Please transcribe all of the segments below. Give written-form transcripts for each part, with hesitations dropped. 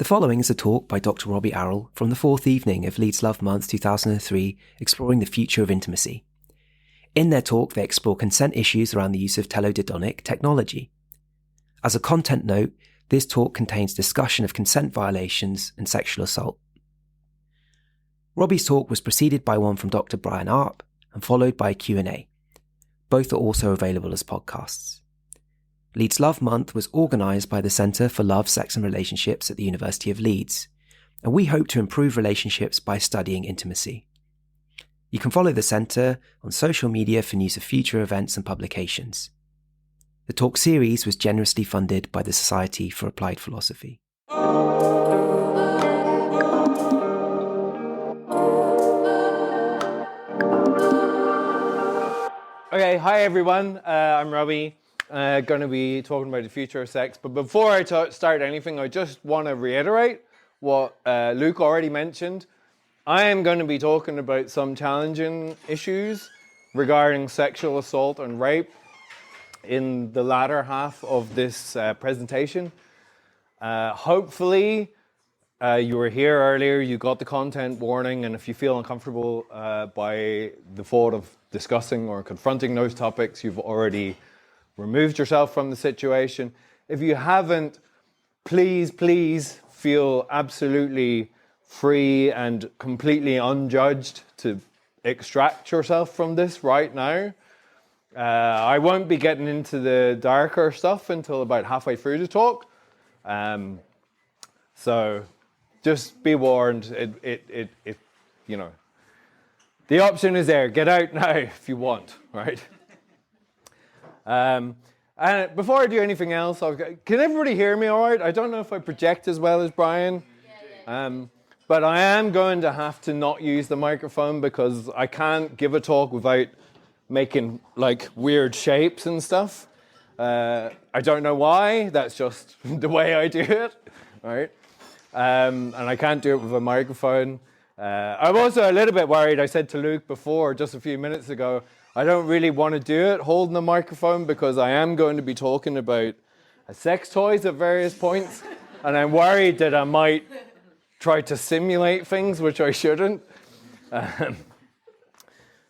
The following is a talk by Dr Robbie Arrell from the fourth evening of Leeds Love Month 2003, exploring the future of intimacy. In their talk, they explore consent issues around the use of teledildonic technology. As a content note, this talk contains discussion of consent violations and sexual assault. Robbie's talk was preceded by one from Dr Brian Arp and followed by a Q&A. Both are also available as podcasts. Leeds Love Month was organised by the Centre for Love, Sex and Relationships at the University of Leeds, and we hope to improve relationships by studying intimacy. You can follow the Centre on social media for news of future events and publications. The talk series was generously funded by the Society for Applied Philosophy. Okay, hi everyone, I'm Robbie. Going to be talking about the future of sex, but before I start anything, I just want to reiterate what Luke already mentioned. I am going to be talking about some challenging issues regarding sexual assault and rape in the latter half of this presentation. Hopefully, you were here earlier, you got the content warning, and if you feel uncomfortable by the thought of discussing or confronting those topics, you've already removed yourself from the situation. If you haven't, please feel absolutely free and completely unjudged to extract yourself from this right now. I won't be getting into the darker stuff until about halfway through the talk. So just be warned, you know, the option is there. Get out now if you want, right? And before I do anything else, can everybody hear me all right? I don't know if I project as well as Brian, but I am going to have to not use the microphone because I can't give a talk without making like weird shapes and stuff. I don't know why, that's just the way I do it, right? And I can't do it with a microphone. I'm also a little bit worried. I said to Luke before, just a few minutes ago, I don't really want to do it holding the microphone because I am going to be talking about sex toys at various points, and I'm worried that I might try to simulate things which I shouldn't.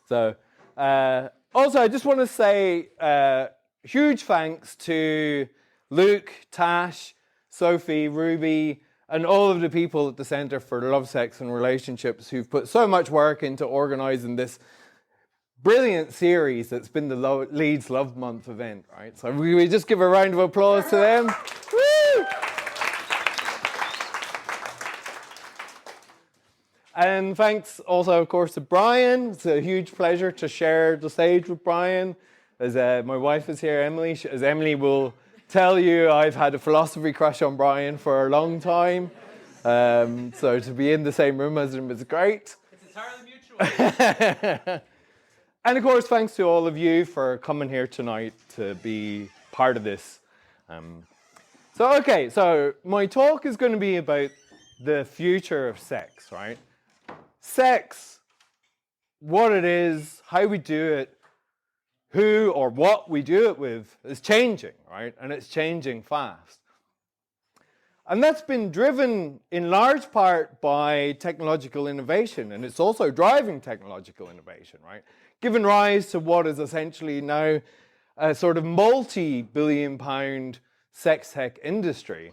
Also, I just want to say huge thanks to Luke, Tash, Sophie, Ruby, and all of the people at the Centre for Love, Sex and Relationships who've put so much work into organising this brilliant series that's been the Leeds Love Month event, right? So we just give a round of applause to them. Woo! And thanks also, of course, to Brian. It's a huge pleasure to share the stage with Brian. As my wife is here, Emily. As Emily will tell you, I've had a philosophy crush on Brian for a long time. So to be in the same room as him is great. It's entirely mutual. And of course, thanks to all of you for coming here tonight to be part of this. So my talk is going to be about the future of sex, right? Sex, what it is, how we do it, who or what we do it with is changing, right? And it's changing fast. And that's been driven in large part by technological innovation, and it's also driving technological innovation, right? Giving rise to what is essentially now a sort of multi-billion pound sex tech industry.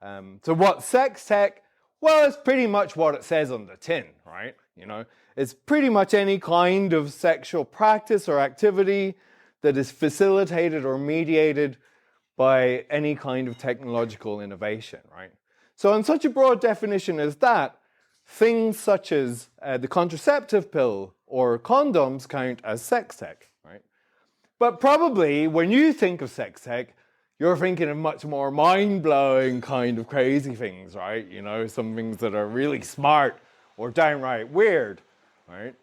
So what's sex tech? Well, it's pretty much what it says on the tin, right? You know, it's pretty much any kind of sexual practice or activity that is facilitated or mediated by any kind of technological innovation, right? So in such a broad definition as that, things such as the contraceptive pill or condoms count as sex tech, right? But probably when you think of sex tech, you're thinking of much more mind-blowing kind of crazy things, right? You know, some things that are really smart or downright weird, right?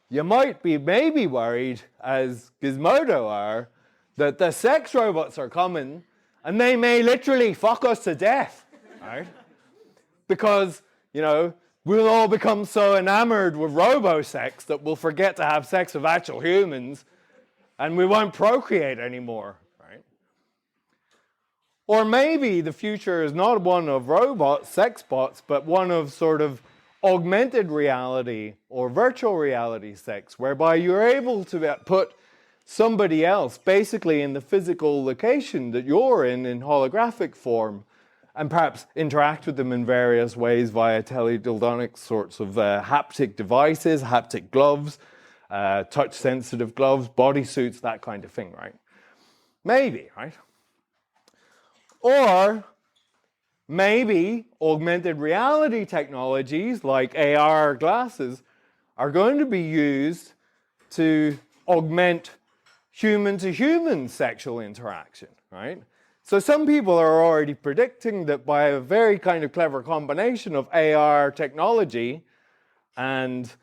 You might be maybe worried, as Gizmodo are, that the sex robots are coming and they may literally fuck us to death, right? Because, you know, we'll all become so enamored with robo-sex that we'll forget to have sex with actual humans and we won't procreate anymore, right? Or maybe the future is not one of robots, sex bots, but one of sort of augmented reality or virtual reality sex, whereby you're able to put somebody else basically in the physical location that you're in holographic form, and perhaps interact with them in various ways via teledildonic sorts of haptic devices, haptic gloves, touch-sensitive gloves, bodysuits, that kind of thing, right? Maybe, right? Or maybe augmented reality technologies like AR glasses are going to be used to augment human-to-human sexual interaction, right? So some people are already predicting that by a very kind of clever combination of AR technology and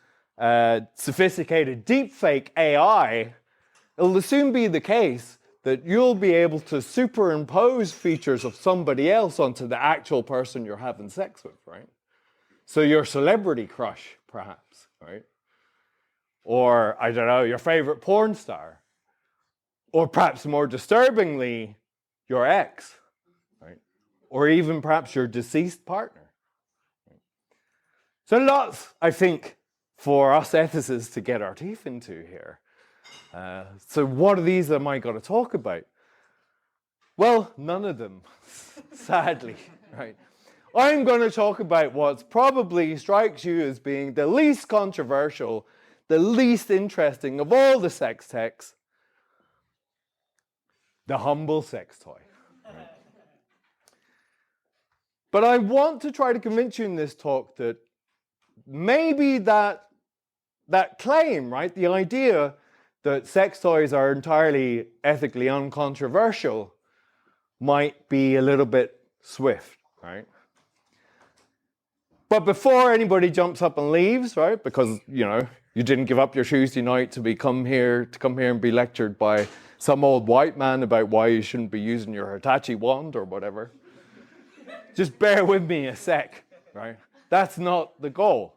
sophisticated deepfake AI, it'll soon be the case that you'll be able to superimpose features of somebody else onto the actual person you're having sex with, right? So your celebrity crush, perhaps, right? Or, I don't know, your favorite porn star. Or perhaps more disturbingly, your ex, right? Or even perhaps your deceased partner. So lots, I think, for us ethicists to get our teeth into here. So what of these am I going to talk about? Well, none of them, sadly, right? I'm going to talk about what probably strikes you as being the least controversial, the least interesting of all the sex techs, the humble sex toy. Right? But I want to try to convince you in this talk that maybe that claim, right, the idea that sex toys are entirely ethically uncontroversial might be a little bit swift, right? But before anybody jumps up and leaves, right, because, you know, you didn't give up your Tuesday night to come here and be lectured by some old white man about why you shouldn't be using your Hitachi wand or whatever, just bear with me a sec, right? That's not the goal.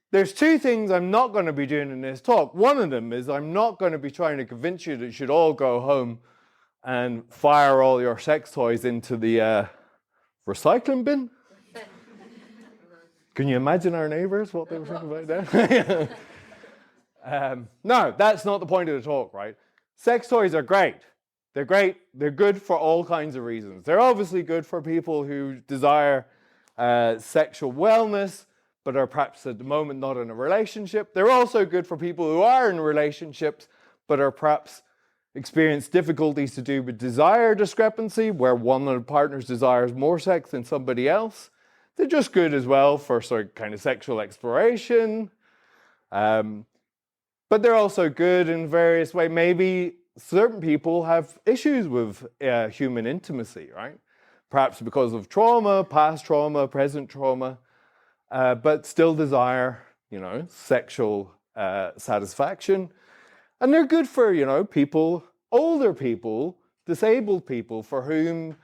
There's two things I'm not going to be doing in this talk. One of them is I'm not going to be trying to convince you that you should all go home and fire all your sex toys into the recycling bin. Can you imagine our neighbors, what they were thinking about that? No, that's not the point of the talk, right? Sex toys are great. They're great. They're good for all kinds of reasons. They're obviously good for people who desire sexual wellness, but are perhaps at the moment not in a relationship. They're also good for people who are in relationships, but are perhaps experience difficulties to do with desire discrepancy, where one of the partners desires more sex than somebody else. They're just good as well for sort of kind of sexual exploration. But they're also good in various ways. Maybe certain people have issues with human intimacy, right? Perhaps because of trauma, past trauma, present trauma, but still desire, you know, sexual satisfaction. And they're good for, you know, people, older people, disabled people for whom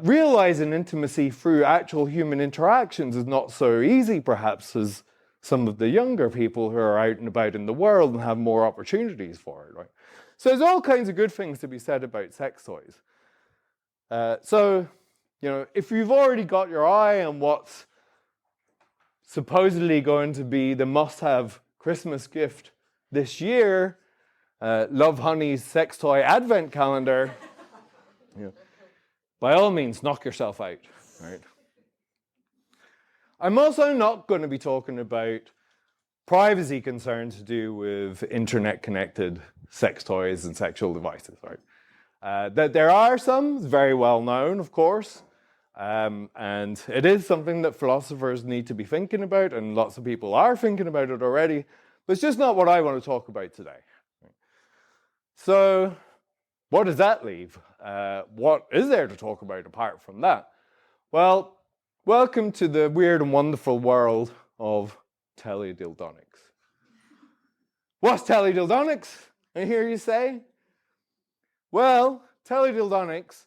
realizing intimacy through actual human interactions is not so easy, perhaps, as some of the younger people who are out and about in the world and have more opportunities for it, right? So there's all kinds of good things to be said about sex toys. So, you know, if you've already got your eye on what's supposedly going to be the must-have Christmas gift this year, Love Honey's sex toy advent calendar, you know, by all means, knock yourself out, right? I'm also not going to be talking about privacy concerns to do with internet-connected sex toys and sexual devices, right? That there are some, it's very well known, of course, and it is something that philosophers need to be thinking about, and lots of people are thinking about it already, but it's just not what I want to talk about today. So, what does that leave? What is there to talk about apart from that? Well, welcome to the weird and wonderful world of teledildonics. What's teledildonics? I hear you say? Well, teledildonics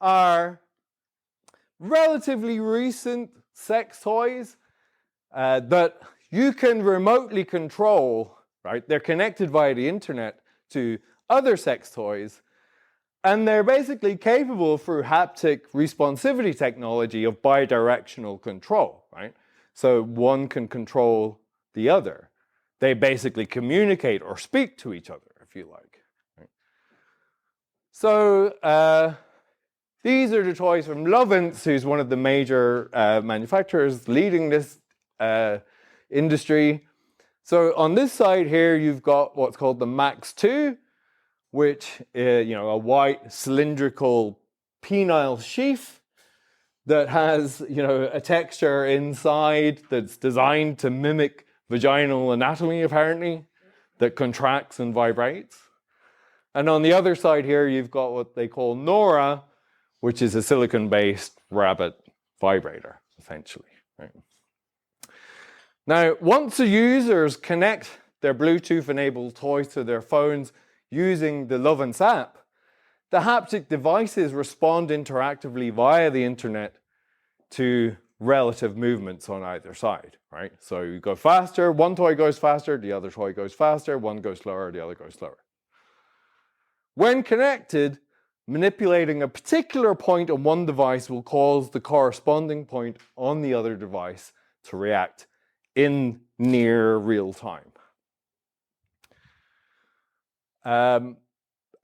are relatively recent sex toys that you can remotely control, right? They're connected via the internet to other sex toys, And they're basically capable through haptic responsivity technology of bidirectional control, right? So one can control the other. They basically communicate or speak to each other, if you like. Right? So these are the toys from Lovance, who's one of the major manufacturers leading this industry. So on this side here, you've got what's called the Max 2, which is, a white cylindrical penile sheath that has, a texture inside that's designed to mimic vaginal anatomy, apparently, that contracts and vibrates. And on the other side here, you've got what they call Nora, which is a silicon-based rabbit vibrator, essentially. Right? Now, once the users connect their Bluetooth-enabled toys to their phones using the Lovance app, the haptic devices respond interactively via the internet to relative movements on either side, right? So you go faster, one toy goes faster, the other toy goes faster, one goes slower, the other goes slower. When connected, manipulating a particular point on one device will cause the corresponding point on the other device to react in near real time. And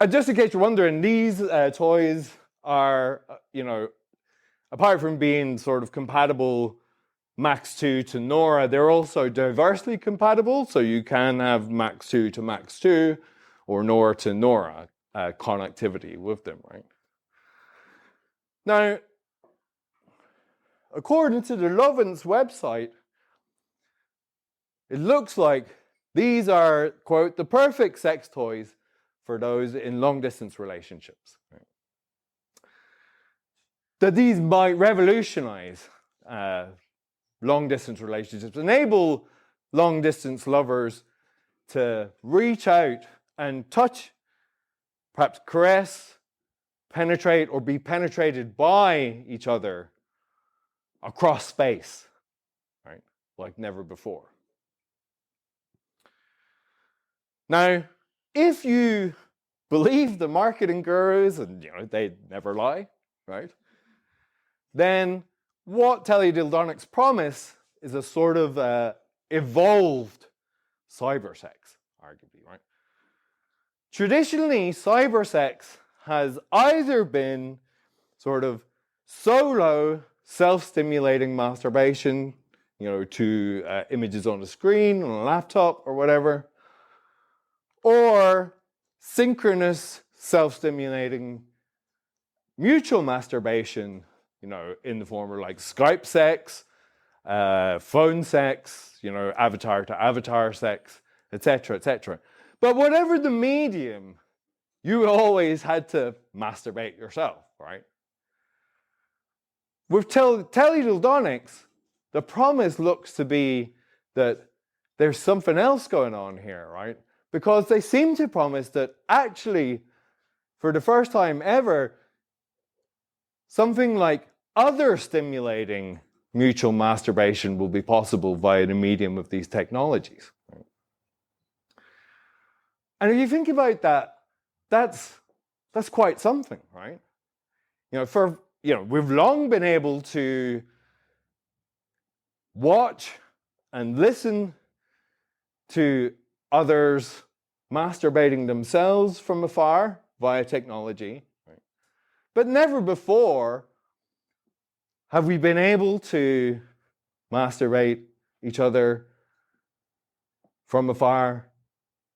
just in case you're wondering, these toys are, apart from being sort of compatible Max 2 to Nora, they're also diversely compatible. So you can have Max 2 to Max 2 or Nora to Nora connectivity with them, right? Now, according to the Lovance website, it looks like these are, quote, the perfect sex toys for those in long-distance relationships. Right? That these might revolutionize long-distance relationships, enable long-distance lovers to reach out and touch, perhaps caress, penetrate, or be penetrated by each other across space, right? Like never before. Now, if you believe the marketing gurus, and they never lie, right? Then what Teledildonic's promise is a sort of evolved cybersex, arguably, right? Traditionally, cybersex has either been sort of solo self-stimulating masturbation, to images on a screen, on a laptop, or whatever, or synchronous self-stimulating mutual masturbation, in the form of like Skype sex, phone sex, avatar to avatar sex, etc., etc. But whatever the medium, you always had to masturbate yourself, right? With Teledildonics, the promise looks to be that there's something else going on here, right? Because they seem to promise that actually, for the first time ever, something like other stimulating mutual masturbation will be possible via the medium of these technologies. Right? And if you think about that, that's quite something, right? We've long been able to watch and listen to others masturbating themselves from afar via technology, right? But never before have we been able to masturbate each other from afar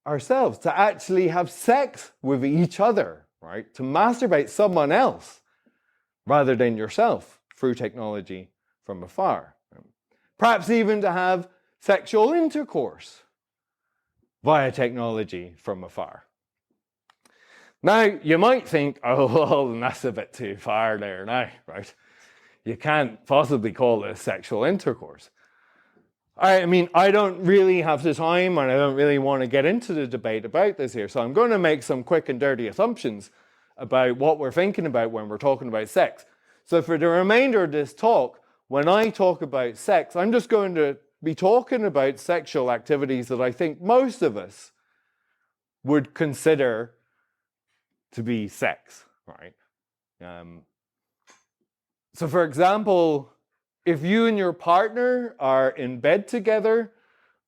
ourselves, to actually have sex with each other, right? To masturbate someone else rather than yourself through technology from afar. Right? Perhaps even to have sexual intercourse via technology from afar. Now, you might think, oh, well, that's a bit too far there now, right? You can't possibly call this sexual intercourse. I mean, I don't really have the time and I don't really want to get into the debate about this here, so I'm going to make some quick and dirty assumptions about what we're thinking about when we're talking about sex. So for the remainder of this talk, when I talk about sex, I'm just going to be talking about sexual activities that I think most of us would consider to be sex, right? So for example, if you and your partner are in bed together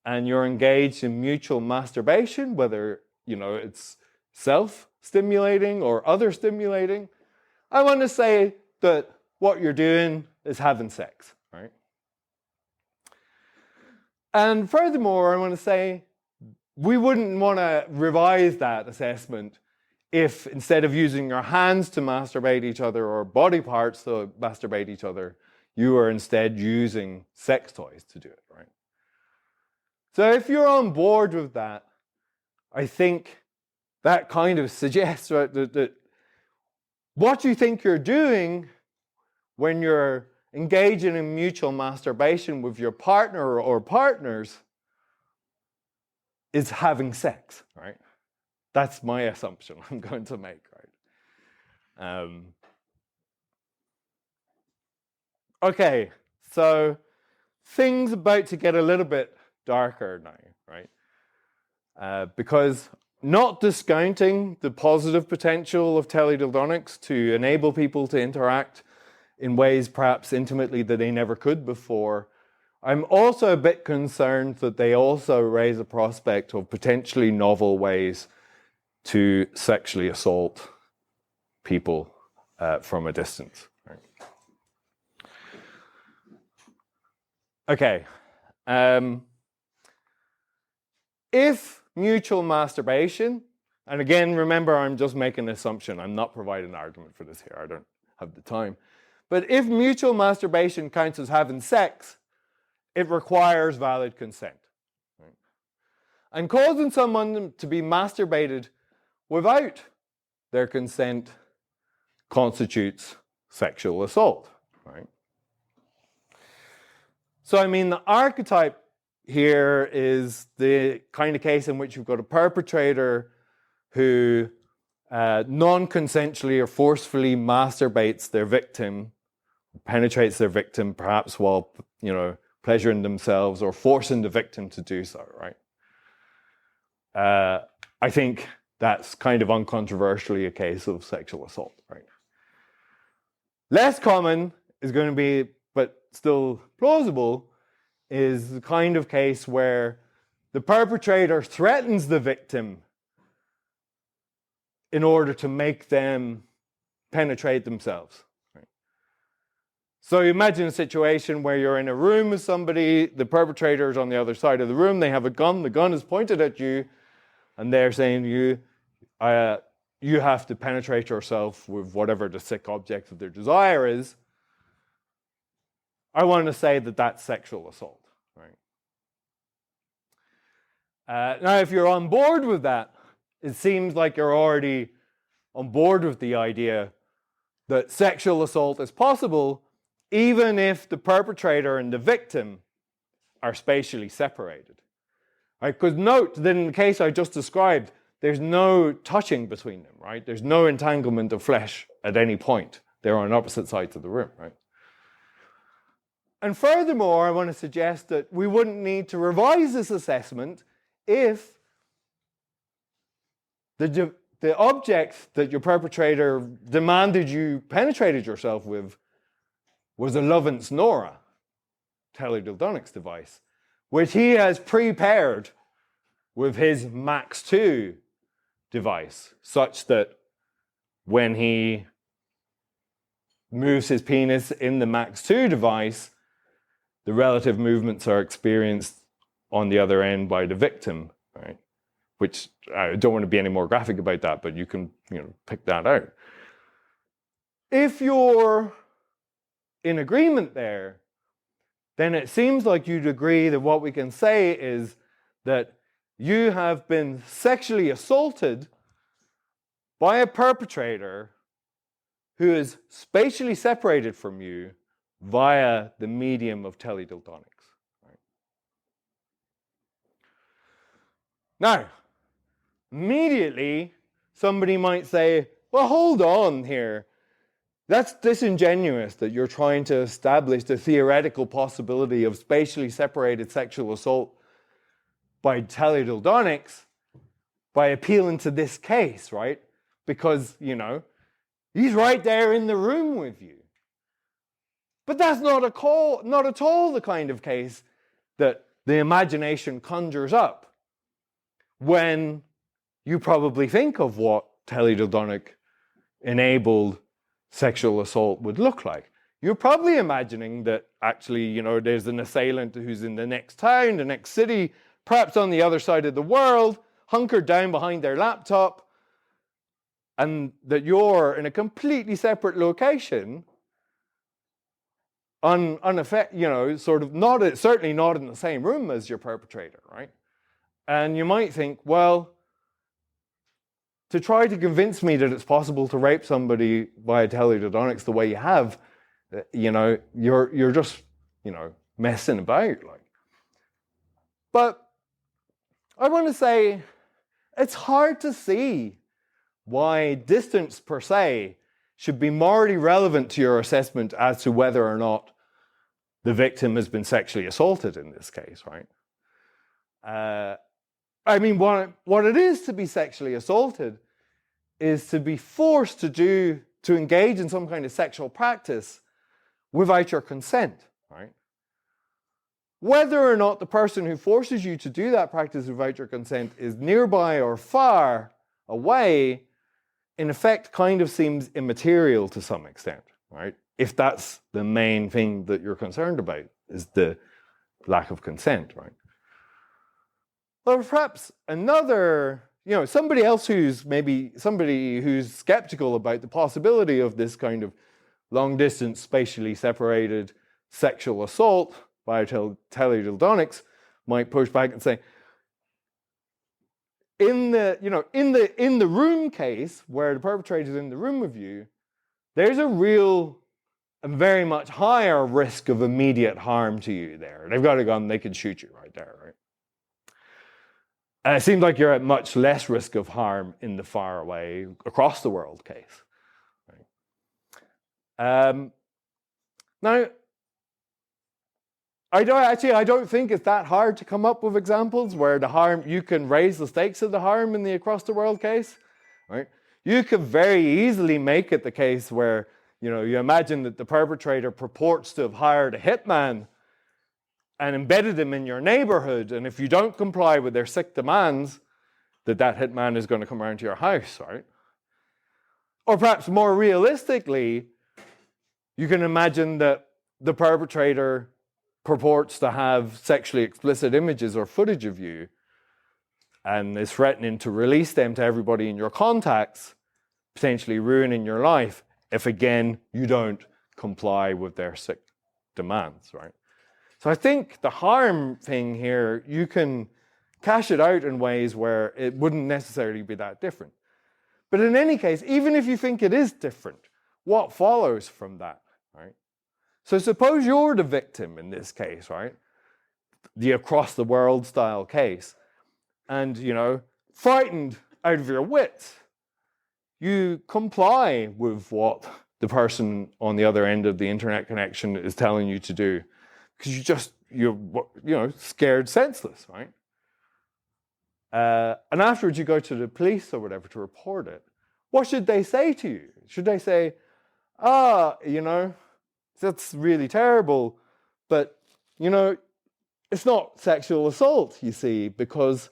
and you're engaged in mutual masturbation, whether it's self-stimulating or other stimulating, I want to say that what you're doing is having sex, right? And furthermore, I want to say we wouldn't want to revise that assessment if instead of using your hands to masturbate each other or body parts to masturbate each other, you are instead using sex toys to do it, right? So if you're on board with that, I think that kind of suggests, right, that what you think you're doing when you're engaging in mutual masturbation with your partner or partners is having sex, right? That's my assumption I'm going to make, right? Okay, so things about to get a little bit darker now, right? Because not discounting the positive potential of teledildonics to enable people to interact in ways perhaps intimately that they never could before, I'm also a bit concerned that they also raise a prospect of potentially novel ways to sexually assault people from a distance. Right? Okay. If mutual masturbation, and again, remember, I'm just making an assumption. I'm not providing an argument for this here. I don't have the time. But if mutual masturbation counts as having sex, it requires valid consent. Right? And causing someone to be masturbated without their consent constitutes sexual assault. Right? So, I mean, the archetype here is the kind of case in which you've got a perpetrator who non-consensually or forcefully masturbates their victim, penetrates their victim, perhaps while, pleasuring themselves or forcing the victim to do so, right? I think that's kind of uncontroversially a case of sexual assault, right? Less common is going to be, but still plausible, is the kind of case where the perpetrator threatens the victim in order to make them penetrate themselves. Right? So you imagine a situation where you're in a room with somebody, the perpetrator is on the other side of the room, they have a gun, the gun is pointed at you, and they're saying to you, you have to penetrate yourself with whatever the sick object of their desire is. I want to say that that's sexual assault. Right? Now, if you're on board with that, it seems like you're already on board with the idea that sexual assault is possible even if the perpetrator and the victim are spatially separated. Right? Because note that in the case I just described, there's no touching between them, right? There's no entanglement of flesh at any point. They're on opposite sides of the room, right? And furthermore, I want to suggest that we wouldn't need to revise this assessment if the object that your perpetrator demanded you penetrated yourself with was a Lovense Nora, Teledildonics device, which he has prepared with his Max 2 device, such that when he moves his penis in the Max 2 device, the relative movements are experienced on the other end by the victim, right? Which I don't want to be any more graphic about that, but you can pick that out. If you're in agreement there, then it seems like you'd agree that what we can say is that you have been sexually assaulted by a perpetrator who is spatially separated from you via the medium of teledildonics. Right? Now, immediately, somebody might say, well, hold on here. That's disingenuous that you're trying to establish the theoretical possibility of spatially separated sexual assault by teledildonics by appealing to this case, right? Because, He's right there in the room with you. But that's not at all the kind of case that the imagination conjures up when you probably think of what teledildonic enabled sexual assault would look like. You're probably imagining that actually, there's an assailant who's in the next town, the next city, perhaps on the other side of the world, hunkered down behind their laptop, and that you're in a completely separate location, certainly not in the same room as your perpetrator, right? And you might think, well, to try to convince me that it's possible to rape somebody via teledildonics the way you have, you're just, messing about. But I want to say it's hard to see why distance per se should be morally relevant to your assessment as to whether or not the victim has been sexually assaulted in this case, right? What it is to be sexually assaulted is to be forced to engage in some kind of sexual practice without your consent, right? Whether or not the person who forces you to do that practice without your consent is nearby or far away, in effect, kind of seems immaterial to some extent, right? If that's the main thing that you're concerned about, is the lack of consent, right? Or perhaps another, somebody else who's skeptical about the possibility of this kind of long-distance, spatially separated sexual assault by teledildonics might push back and say, in the room case where the perpetrator is in the room with you, there's a real and very much higher risk of immediate harm to you there. They've got a gun, they can shoot you right there, right? And it seems like you're at much less risk of harm in the far away, across the world case. Right? Now, I don't think it's that hard to come up with examples where the harm, you can raise the stakes of the harm in the across the world case, right? You could very easily make it the case where, you imagine that the perpetrator purports to have hired a hitman and embedded him in your neighborhood, and if you don't comply with their sick demands, that hitman is going to come around to your house, right? Or perhaps more realistically, you can imagine that the perpetrator purports to have sexually explicit images or footage of you and is threatening to release them to everybody in your contacts, potentially ruining your life if, again, you don't comply with their sick demands, right? So I think the harm thing here, you can cash it out in ways where it wouldn't necessarily be that different. But in any case, even if you think it is different, what follows from that, right? So suppose you're the victim in this case, right? The across the world style case. And, frightened out of your wits, you comply with what the person on the other end of the internet connection is telling you to do. Because you're scared senseless, right? And afterwards you go to the police or whatever to report it. What should they say to you? Should they say, that's really terrible, but, it's not sexual assault, you see, because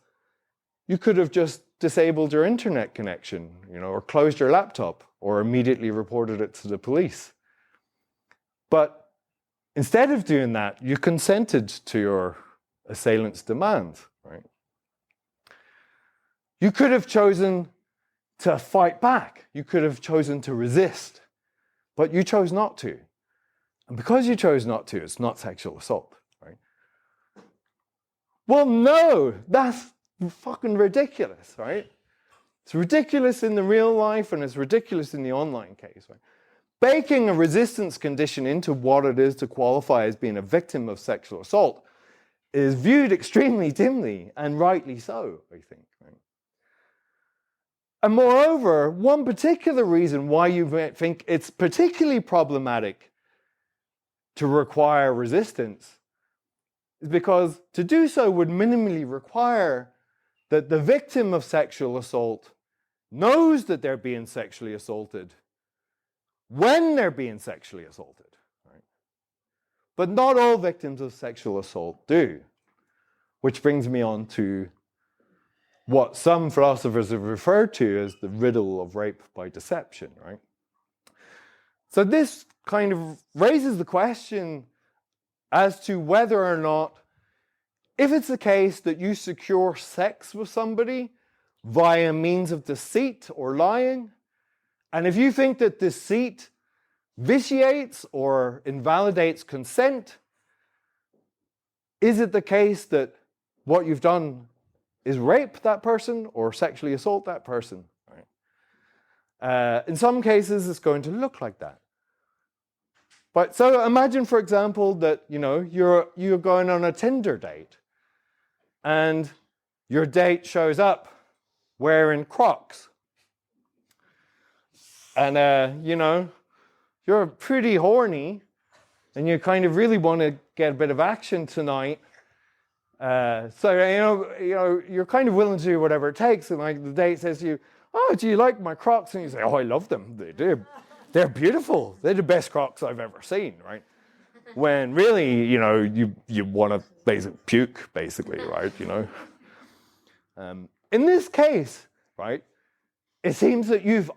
you could have just disabled your internet connection, or closed your laptop, or immediately reported it to the police. But instead of doing that, you consented to your assailant's demands, right? You could have chosen to fight back. You could have chosen to resist, but you chose not to. And because you chose not to, it's not sexual assault, right? Well, no, that's fucking ridiculous, right? It's ridiculous in the real life and it's ridiculous in the online case, right? Baking a resistance condition into what it is to qualify as being a victim of sexual assault is viewed extremely dimly, and rightly so, I think. Right? And moreover, one particular reason why you might think it's particularly problematic to require resistance is because to do so would minimally require that the victim of sexual assault knows that they're being sexually assaulted when they're being sexually assaulted. Right? But not all victims of sexual assault do, which brings me on to what some philosophers have referred to as the riddle of rape by deception. Right? So this kind of raises the question as to whether or not, if it's the case that you secure sex with somebody via means of deceit or lying, and if you think that deceit vitiates or invalidates consent, is it the case that what you've done is rape that person or sexually assault that person? Right? In some cases, it's going to look like that. But so imagine, for example, that you're going on a Tinder date, and your date shows up wearing Crocs, and you're pretty horny, and you kind of really want to get a bit of action tonight. So you're kind of willing to do whatever it takes, and like the date says to you, "Oh, do you like my Crocs?" And you say, "Oh, I love them. They do. They're beautiful. They're the best Crocs I've ever seen." Right? When really, you want to basically puke, basically, right? In this case, right, it seems that you've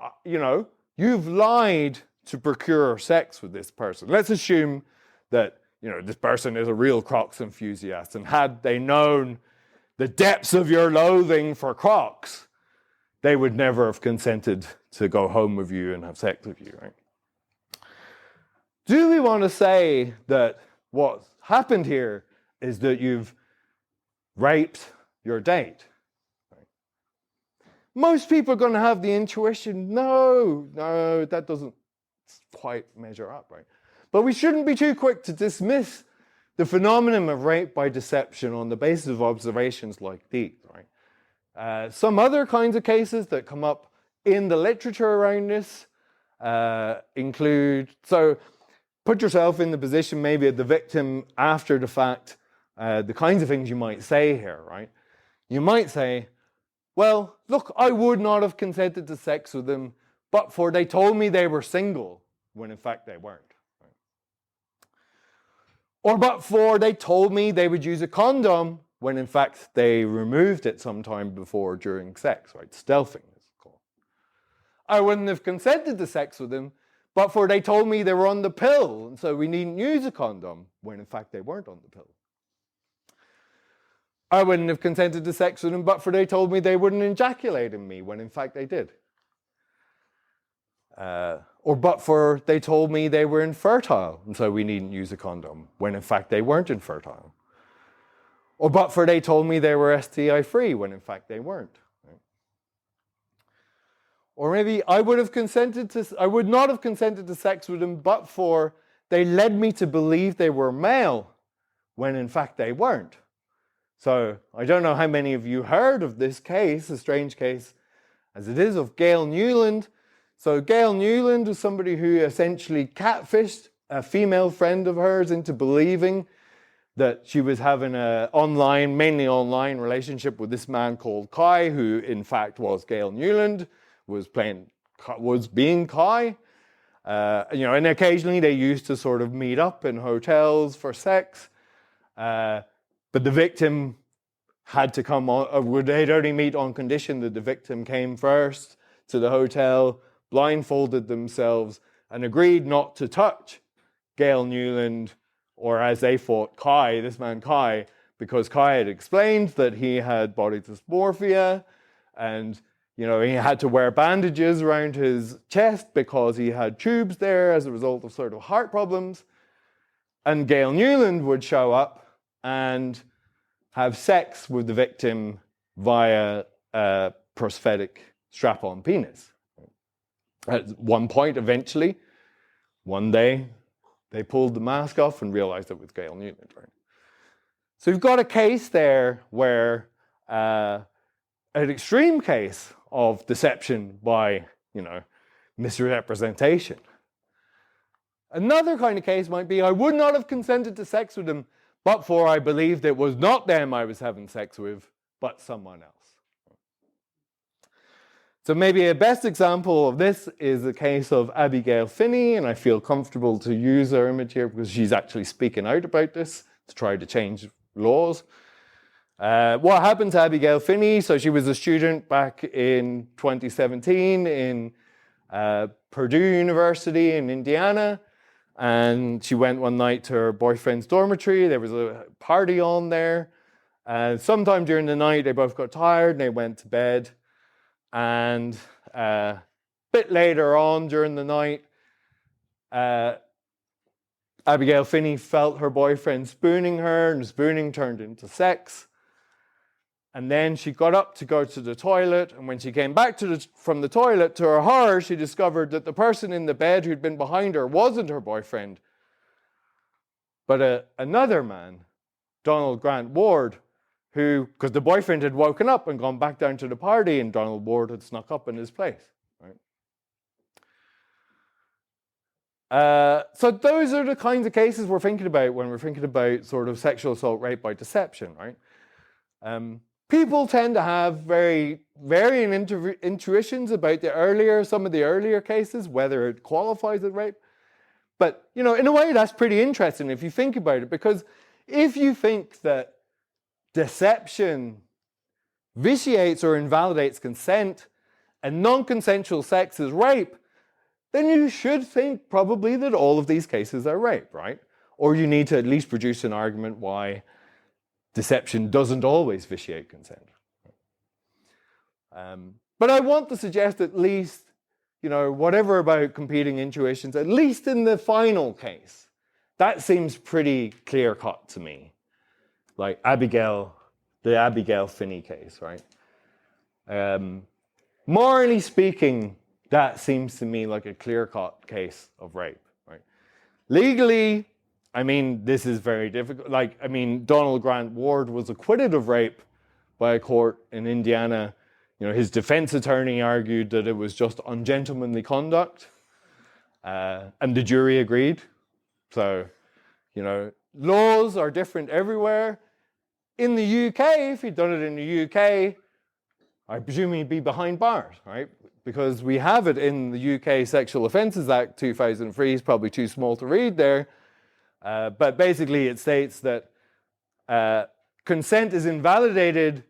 lied to procure sex with this person. Let's assume that this person is a real Crocs enthusiast, and had they known the depths of your loathing for Crocs, they would never have consented to go home with you and have sex with you, right? Do we want to say that what happened here is that you've raped your date? Right? Most people are going to have the intuition, no, that doesn't quite measure up, right? But we shouldn't be too quick to dismiss the phenomenon of rape by deception on the basis of observations like these, right? Some other kinds of cases that come up in the literature around this include, so put yourself in the position maybe of the victim after the fact, the kinds of things you might say here, right? You might say, well, look, I would not have consented to sex with them, but for they told me they were single, when in fact they weren't. Right? Or but for they told me they would use a condom, when in fact they removed it sometime before during sex, right? Stealthing is called. I wouldn't have consented to sex with them, but for they told me they were on the pill, and so we needn't use a condom, when in fact they weren't on the pill. I wouldn't have consented to sex with them, but for they told me they wouldn't ejaculate in me, when in fact they did. Or but for they told me they were infertile, and so we needn't use a condom, when in fact they weren't infertile. Or but for they told me they were STI free, when in fact they weren't. Right? Or maybe I would not have consented to sex with them, but for they led me to believe they were male, when in fact they weren't. So I don't know how many of you heard of this case, a strange case as it is, of Gail Newland. So Gail Newland was somebody who essentially catfished a female friend of hers into believing that she was having a mainly online relationship with this man called Kai, who in fact was Gail Newland, was being Kai. And occasionally they used to sort of meet up in hotels for sex. But the victim had to come on, they'd only meet on condition that the victim came first to the hotel, blindfolded themselves, and agreed not to touch Gail Newland, or as they thought, Kai, this man Kai, because Kai had explained that he had body dysmorphia, and he had to wear bandages around his chest because he had tubes there as a result of sort of heart problems. And Gail Newland would show up and have sex with the victim via a prosthetic strap-on penis. At one point, eventually, one day, they pulled the mask off and realized it was Gail Newland. Right? So you've got a case there where an extreme case of deception by, misrepresentation. Another kind of case might be, I would not have consented to sex with them, but for I believed it was not them I was having sex with, but someone else. So maybe a best example of this is the case of Abigail Finney, and I feel comfortable to use her image here because she's actually speaking out about this to try to change laws. What happened to Abigail Finney? So she was a student back in 2017 in Purdue University in Indiana, and she went one night to her boyfriend's dormitory. There was a party on there. Sometime during the night, they both got tired and they went to bed. And a bit later on during the night, Abigail Finney felt her boyfriend spooning her, and the spooning turned into sex. And then she got up to go to the toilet, and when she came back from the toilet, to her horror, she discovered that the person in the bed who'd been behind her wasn't her boyfriend, but another man, Donald Grant Ward, who, because the boyfriend had woken up and gone back down to the party, and Donald Ward had snuck up in his place. Right? So those are the kinds of cases we're thinking about when we're thinking about sort of sexual assault, rape by deception, right? People tend to have very varying intuitions about some of the earlier cases, whether it qualifies as rape. But, in a way, that's pretty interesting if you think about it, because if you think that deception vitiates or invalidates consent and non-consensual sex is rape, then you should think probably that all of these cases are rape, right? Or you need to at least produce an argument why deception doesn't always vitiate consent. But I want to suggest at least, whatever about competing intuitions, at least in the final case, that seems pretty clear-cut to me. Like the Abigail Finney case, right? Morally speaking, that seems to me like a clear-cut case of rape, right? Legally, this is very difficult. Donald Grant Ward was acquitted of rape by a court in Indiana. His defense attorney argued that it was just ungentlemanly conduct, and the jury agreed. So, laws are different everywhere. In the UK, if he'd done it in the UK, I presume he'd be behind bars, right? Because we have it in the UK Sexual Offences Act 2003. It's probably too small to read there. But basically it states that consent is invalidated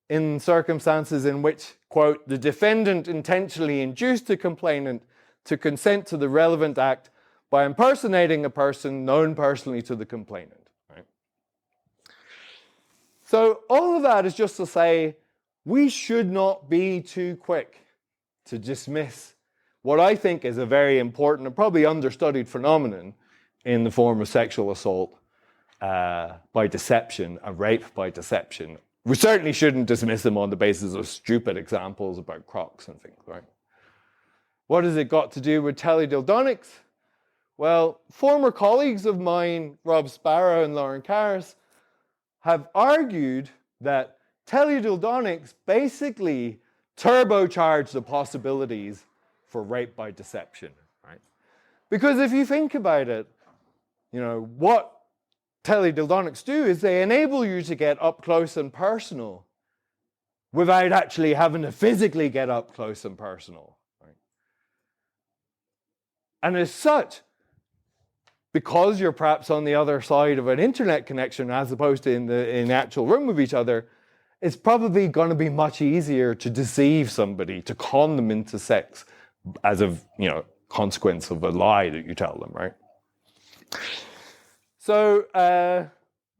in circumstances in which, quote, the defendant intentionally induced the complainant to consent to the relevant act by impersonating a person known personally to the complainant. Right? So all of that is just to say we should not be too quick to dismiss what I think is a very important and probably understudied phenomenon in the form of sexual assault by deception, a rape by deception. We certainly shouldn't dismiss them on the basis of stupid examples about Crocs and things, right? What has it got to do with teledildonics? Well, former colleagues of mine, Rob Sparrow and Lauren Karras, have argued that teledildonics basically turbocharge the possibilities for rape by deception, right? Because if you think about it, what teledildonics do is they enable you to get up close and personal without actually having to physically get up close and personal. Right? And as such, because you're perhaps on the other side of an internet connection as opposed to in the actual room with each other, it's probably going to be much easier to deceive somebody, to con them into sex as a consequence of a lie that you tell them, right? So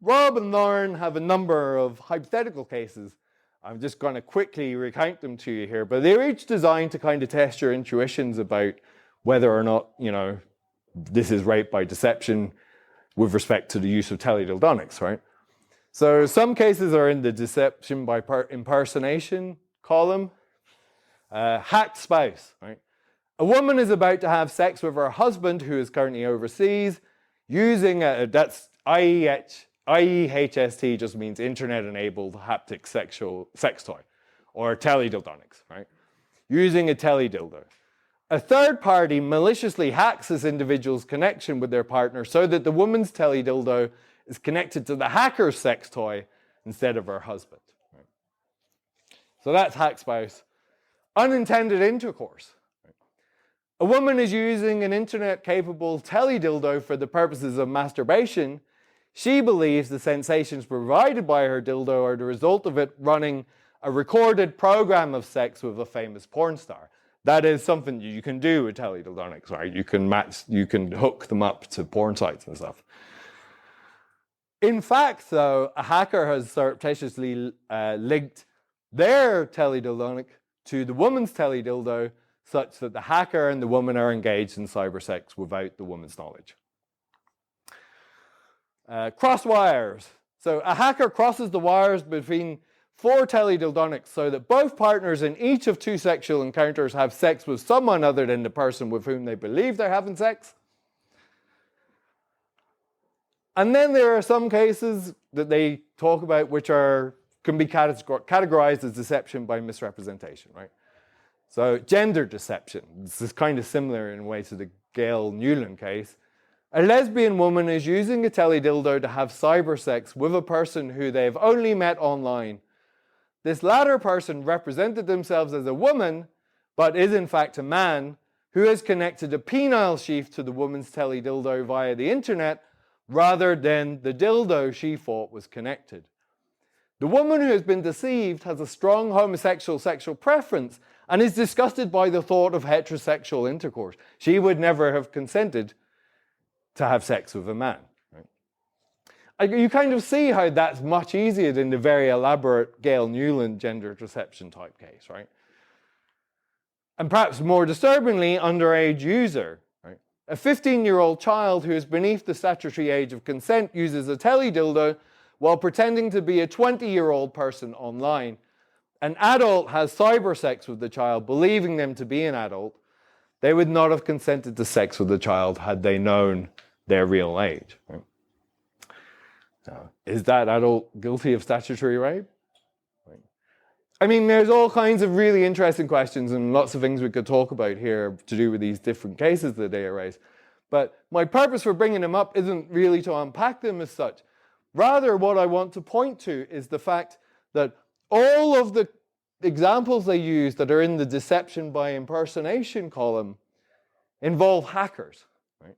Rob and Lauren have a number of hypothetical cases. I'm just going to quickly recount them to you here, but they're each designed to kind of test your intuitions about whether or not, this is rape by deception with respect to the use of teledildonics, right? So some cases are in the deception by impersonation column. Hacked spouse, right? A woman is about to have sex with her husband who is currently overseas using that's IEHST just means internet-enabled haptic sex toy, or teledildonics, right? Using a teledildo. A third party maliciously hacks this individual's connection with their partner so that the woman's teledildo is connected to the hacker's sex toy instead of her husband. Right? So that's hack spouse. unintended intercourse. A woman is using an internet-capable teledildo for the purposes of masturbation. She believes the sensations provided by her dildo are the result of it running a recorded program of sex with a famous porn star. That is something you can do with teledildonics, right? You can hook them up to porn sites and stuff. In fact, though, a hacker has surreptitiously linked their teledildonic to the woman's teledildo, such that the hacker and the woman are engaged in cyber sex without the woman's knowledge. Cross wires. So a hacker crosses the wires between 4 teledildonics so that both partners in each of 2 sexual encounters have sex with someone other than the person with whom they believe they're having sex. And then there are some cases that they talk about which can be categorized as deception by misrepresentation, right? So gender deception. This is kind of similar in a way to the Gail Newland case. A lesbian woman is using a teledildo to have cyber sex with a person who they've only met online. This latter person represented themselves as a woman, but is in fact a man who has connected a penile sheath to the woman's teledildo via the internet rather than the dildo she thought was connected. The woman who has been deceived has a strong homosexual sexual preference and is disgusted by the thought of heterosexual intercourse. She would never have consented to have sex with a man. Right? You kind of see how that's much easier than the very elaborate Gail Newland gender deception type case, right? And perhaps more disturbingly, underage user. Right? A 15-year-old child who is beneath the statutory age of consent uses a teledildo while pretending to be a 20-year-old person online. An adult has cyber sex with the child, believing them to be an adult. They would not have consented to sex with the child had they known their real age. Right? So, is that adult guilty of statutory rape? Right. I mean, there's all kinds of really interesting questions and lots of things we could talk about here to do with these different cases that they raise. But my purpose for bringing them up isn't really to unpack them as such. Rather, what I want to point to is the fact that all of the examples they use that are in the deception by impersonation column involve hackers. Right?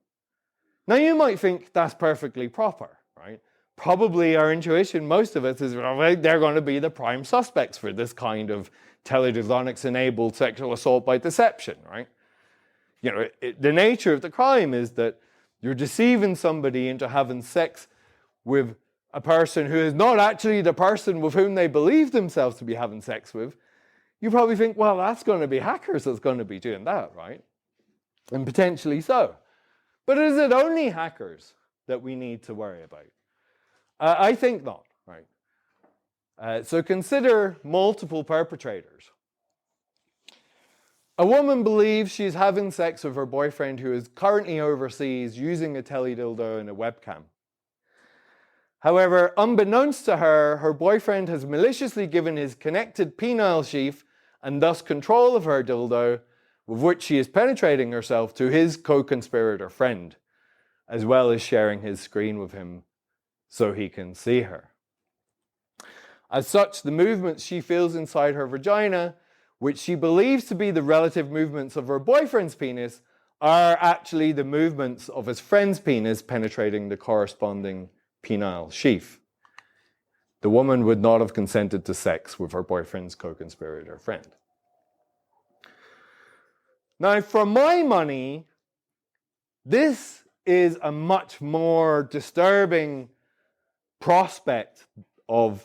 Now, you might think that's perfectly proper, right? Probably our intuition, most of us, is they're going to be the prime suspects for this kind of teledildonics-enabled sexual assault by deception, right? You know, the nature of the crime is that you're deceiving somebody into having sex with a person who is not actually the person with whom they believe themselves to be having sex with. You probably think, well, that's going to be hackers that's going to be doing that, right? And potentially so. But is it only hackers that we need to worry about? I think not, right? So consider multiple perpetrators. A woman believes she's having sex with her boyfriend who is currently overseas using a teledildo and a webcam. However, unbeknownst to her, her boyfriend has maliciously given his connected penile sheath and thus control of her dildo, with which she is penetrating herself, to his co-conspirator friend, as well as sharing his screen with him so he can see her. As such, the movements she feels inside her vagina, which she believes to be the relative movements of her boyfriend's penis, are actually the movements of his friend's penis penetrating the corresponding penile sheath. The woman would not have consented to sex with her boyfriend's co-conspirator friend. Now, for my money, this is a much more disturbing prospect of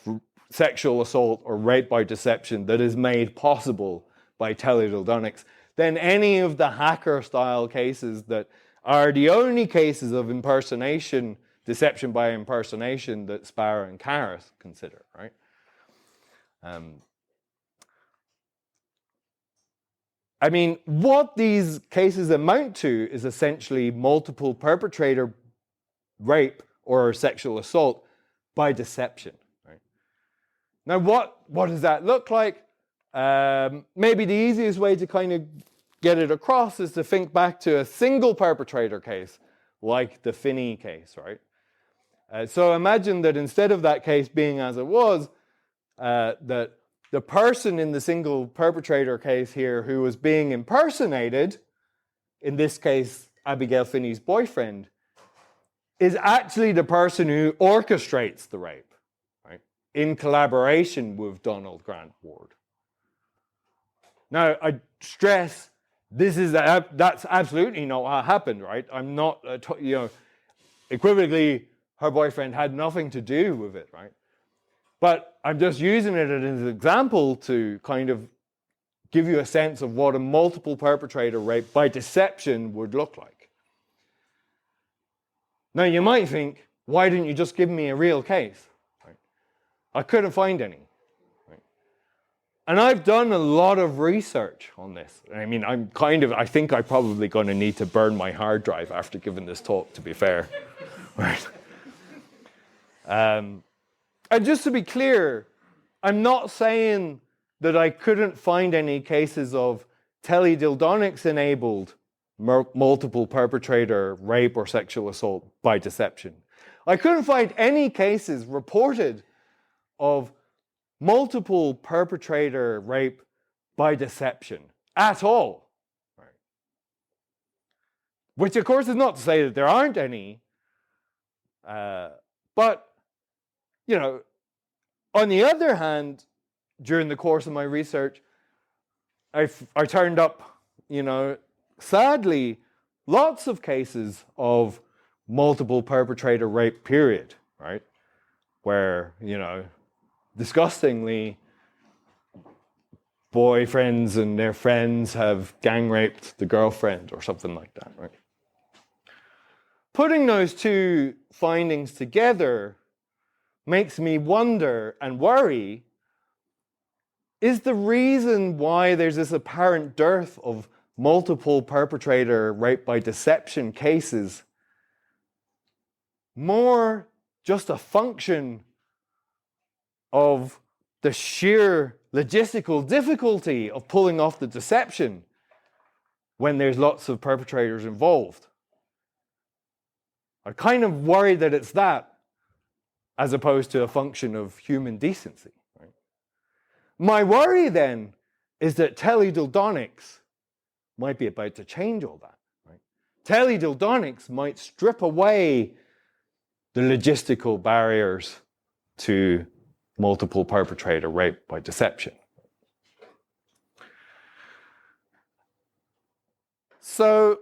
sexual assault or rape by deception that is made possible by teledildonics than any of the hacker-style cases that are the only cases of impersonation, deception by impersonation, that Sparrow and Karras consider, right? I mean, what these cases amount to is essentially multiple perpetrator rape or sexual assault by deception, right? Now, what does that look like? Maybe the easiest way to kind of get it across is to think back to a single perpetrator case, like the Finney case, right? So imagine that instead of that case being as it was, that the person in the single perpetrator case here who was being impersonated, in this case, Abigail Finney's boyfriend, is actually the person who orchestrates the rape, right, in collaboration with Donald Grant Ward. Now, I stress that's absolutely not what happened, right? I'm not, equivocally, her boyfriend had nothing to do with it, right? But I'm just using it as an example to kind of give you a sense of what a multiple perpetrator rape by deception would look like. Now, you might think, why didn't you just give me a real case? Right? I couldn't find any. Right? And I've done a lot of research on this. I mean, I think I'm probably going to need to burn my hard drive after giving this talk, to be fair. Right? And just to be clear, I'm not saying that I couldn't find any cases of teledildonics-enabled multiple perpetrator rape or sexual assault by deception. I couldn't find any cases reported of multiple perpetrator rape by deception at all. Right? Which, of course, is not to say that there aren't any. But, on the other hand, during the course of my research, I turned up, sadly, lots of cases of multiple perpetrator rape, period, right? Where, disgustingly, boyfriends and their friends have gang raped the girlfriend or something like that, right? Putting those two findings together makes me wonder and worry, is the reason why there's this apparent dearth of multiple perpetrator rape by deception cases more just a function of the sheer logistical difficulty of pulling off the deception when there's lots of perpetrators involved? I kind of worry that it's that as opposed to a function of human decency. Right? My worry then is that teledildonics might be about to change all that. Right? Teledildonics might strip away the logistical barriers to multiple perpetrator rape by deception. So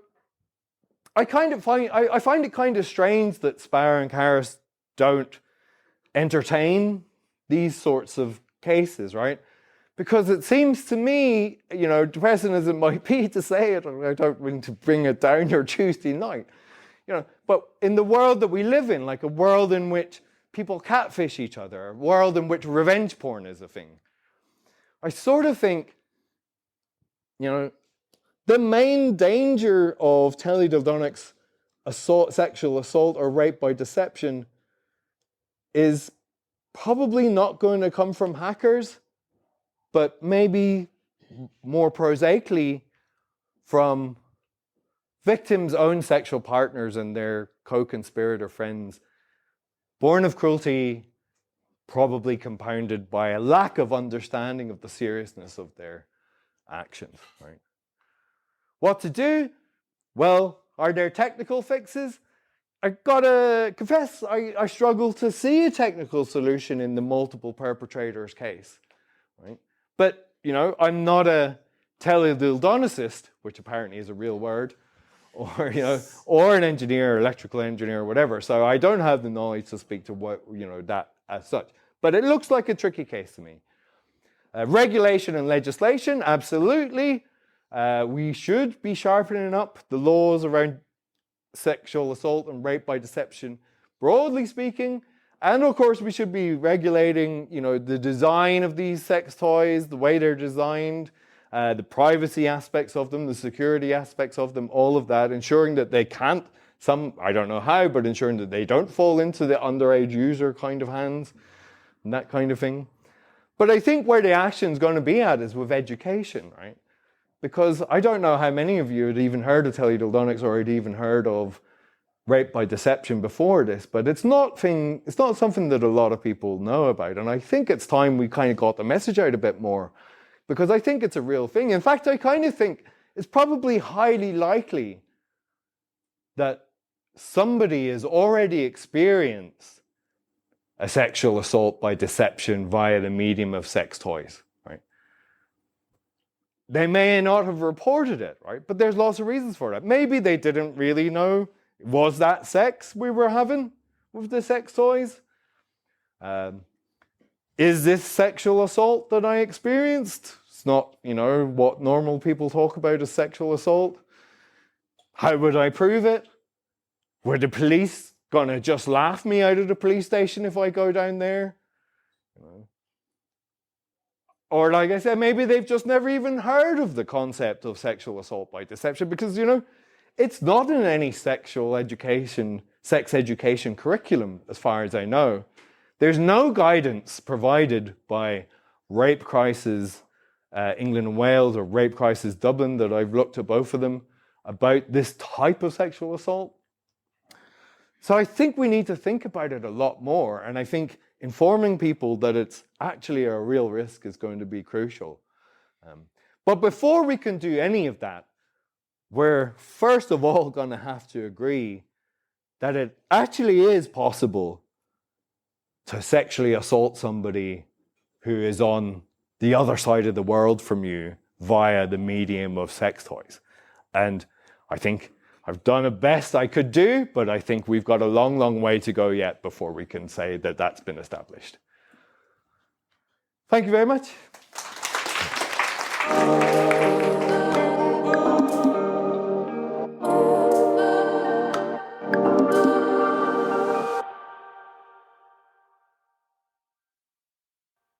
I find it kind of strange that Specia and Harris don't entertain these sorts of cases, right? Because it seems to me, depressing as it might be to say it, I don't mean to bring it down your Tuesday night, but in the world that we live in, like a world in which people catfish each other, a world in which revenge porn is a thing, I sort of think, the main danger of teledildonics sexual assault or rape by deception is probably not going to come from hackers, but maybe more prosaically from victims' own sexual partners and their co-conspirator friends, born of cruelty, probably compounded by a lack of understanding of the seriousness of their actions. Right? What to do? Well, are there technical fixes? I gotta confess, I struggle to see a technical solution in the multiple perpetrators case. Right? But, I'm not a teledildonicist, which apparently is a real word, or an engineer, electrical engineer, or whatever. So I don't have the knowledge to speak to what, that as such. But it looks like a tricky case to me. Regulation and legislation, absolutely. We should be sharpening up the laws around sexual assault and rape by deception, broadly speaking. And of course, we should be regulating, the design of these sex toys, the way they're designed, the privacy aspects of them, the security aspects of them, all of that, ensuring that they can't, I don't know how, but ensuring that they don't fall into the underage user kind of hands and that kind of thing. But I think where the action's going to be at is with education, right? Because I don't know how many of you had even heard of teledildonics or had even heard of rape by deception before this, but it's not something that a lot of people know about. And I think it's time we kind of got the message out a bit more, because I think it's a real thing. In fact, I kind of think it's probably highly likely that somebody has already experienced a sexual assault by deception via the medium of sex toys, right? They may not have reported it, right? But there's lots of reasons for that. Maybe they didn't really know, was that sex we were having with the sex toys? Is this sexual assault that I experienced? It's not, what normal people talk about as sexual assault. How would I prove it? Were the police going to just laugh me out of the police station if I go down there? Or like I said, maybe they've just never even heard of the concept of sexual assault by deception, because, it's not in any sex education curriculum, as far as I know. There's no guidance provided by Rape Crisis England and Wales or Rape Crisis Dublin, that I've looked at both of them, about this type of sexual assault. So I think we need to think about it a lot more, and I think informing people that it's actually a real risk is going to be crucial. But before we can do any of that, we're first of all going to have to agree that it actually is possible to sexually assault somebody who is on the other side of the world from you via the medium of sex toys. And I think I've done the best I could do, but I think we've got a long, long way to go yet before we can say that that's been established. Thank you very much.